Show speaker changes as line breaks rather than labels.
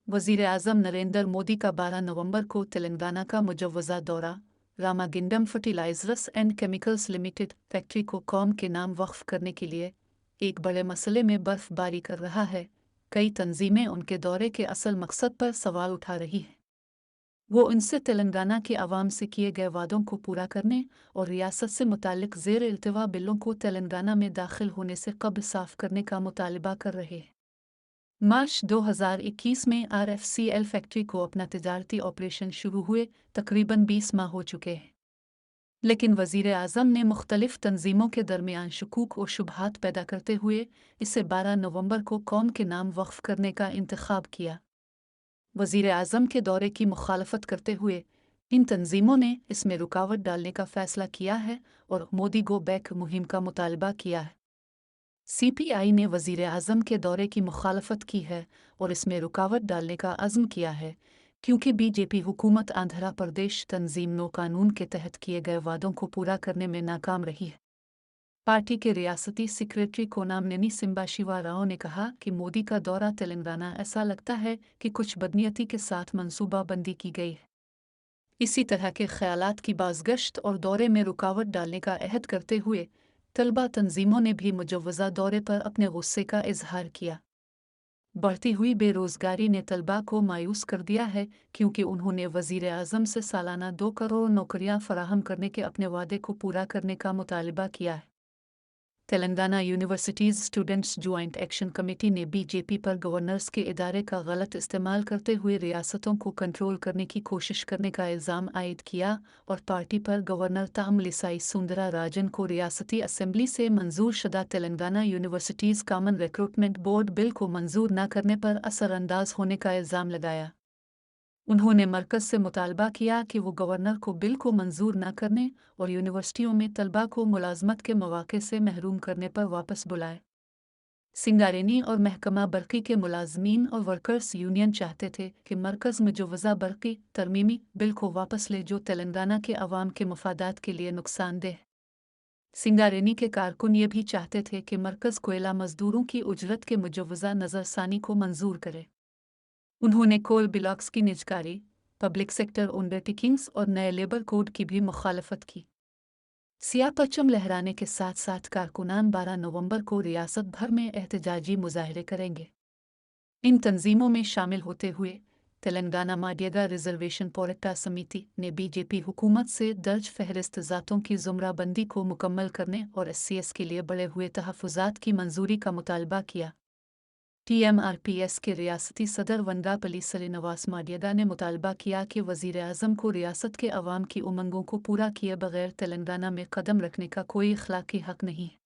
वज़ीर-ए-आज़म नरेंद्र मोदी का 12 नवंबर को तेलंगाना का मुजव्वज़ा दौरा। Ramagundam fertilisers and chemicals limited factory को कौम के नाम वक्फ करने के लिए एक बड़े मसले में बर्फबारी कर रहा है। कई तंजीमें उनके दौरे के असल मकसद पर सवाल उठा रही हैं। वो उनसे तेलंगाना के अवाम से किए गए वादों को पूरा करने और रियासत से मुताल्लिक ज़ेर इल्तिवा बिलों को तेलंगाना में दाखिल होने से कब्ल साफ़ करने का मुतालबा कर रहे हैं। मार्च 2021 में RFCL फैक्ट्री को अपना तिजारती ऑपरेशन शुरू हुए तकरीबन 20 माह हो चुके हैं, लेकिन वज़ीर आज़म ने मुख्तलिफ तंजीमों के दरमियान शकूक और शुबहात पैदा करते हुए इसे 12 नवंबर को कौम के नाम वक्फ करने का इंतखाब किया। वज़ीर आज़म के दौरे की मुखालफत करते हुए इन तंजीमों ने इसमें रुकावट डालने का फ़ैसला किया है और मोदी गो बैक मुहिम का मुतालबा किया है। CPI ने वज़ीर आज़म के दौरे की मुखालफत की है और इसमें रुकावट डालने का अज़्म किया है क्योंकि BJP हुकूमत आंध्र प्रदेश तंजीम नो कानून के तहत किए गए वादों को पूरा करने में नाकाम रही है। पार्टी के रियासती सेक्रेटरी कोनामनेनी सिम्बा शिवा राव ने कहा कि मोदी का दौरा तेलंगाना ऐसा लगता है कि कुछ बदनीयती के साथ मनसूबाबंदी की गई है। इसी तरह के ख्यालात की बाज़गश्त और दौरे में रुकावट डालने का अहद करते हुए तलबा तंजीमों ने भी मुजव्वज़ा दौरे पर अपने गुस्से का इजहार किया। बढ़ती हुई बेरोज़गारी ने तलबा को मायूस कर दिया है क्योंकि उन्होंने वज़ीर आज़म से सालाना 2 करोड़ नौकरियां फराहम करने के अपने वादे को पूरा करने का मुतालबा किया है। Telangana universities students joint action committee ने BJP पर गवर्नर्स के इदारे का गलत इस्तेमाल करते हुए रियासतों को कंट्रोल करने की कोशिश करने का इल्ज़ाम आयद किया और पार्टी पर गवर्नर तामिलिसाई सुंदरा राजन को रियासती असेंबली से मंजूर शुदा Telangana universities common recruitment board bill को मंजूर न करने पर असरअंदाज होने का इल्ज़ाम लगाया। उन्होंने मरकज़ से मुतालबा किया कि वो गवर्नर को बिल को मंजूर न करने और यूनिवर्सिटियों में तलबा को मुलाजमत के मौक़े से महरूम करने पर वापस बुलाए। सिंगारेनी और महकमा बरक़ी के मुलाजमीन और वर्कर्स यूनियन चाहते थे कि मरकज़ मुजव्वज़ा बरक़ी तरमीमी बिल को वापस ले जो तेलंगाना के अवाम के मफादात के लिए नुकसानदेह। सिंगारेनी के कारकुन ये भी चाहते थे कि मरकज़ कोयला मजदूरों की उजरत के मुजव्वज़ा नज़रसानी को मंजूर करे। उन्होंने कोल ब्लॉक्स की निजकारी, पब्लिक सेक्टर अंडरटेकिंग्स और नए लेबर कोड की भी मुखालफत की। सियाह परचम लहराने के साथ साथ कारकुनान 12 नवंबर को रियासत भर में एहतजाजी मुजाहरे करेंगे। इन तंजीमों में शामिल होते हुए तेलंगाना माडियागा रिजर्वेशन पोरटा समिति ने BJP हुकूमत से दर्ज फहरिस्त ज़ातों की ज़ुमराबंदी को मुकम्मल करने और SCS के लिए बढ़े हुए तहफ़्फ़ुज़ात की मंजूरी का मुतालबा किया। TMRPS के रियासती सदर वंगापली श्रीनिवास माडियागा ने मुतालबा किया कि वज़ीर आज़म को रियासत के अवाम की उमंगों को पूरा किए बगैर तेलंगाना में कदम रखने का कोई अखलाकी हक नहीं है।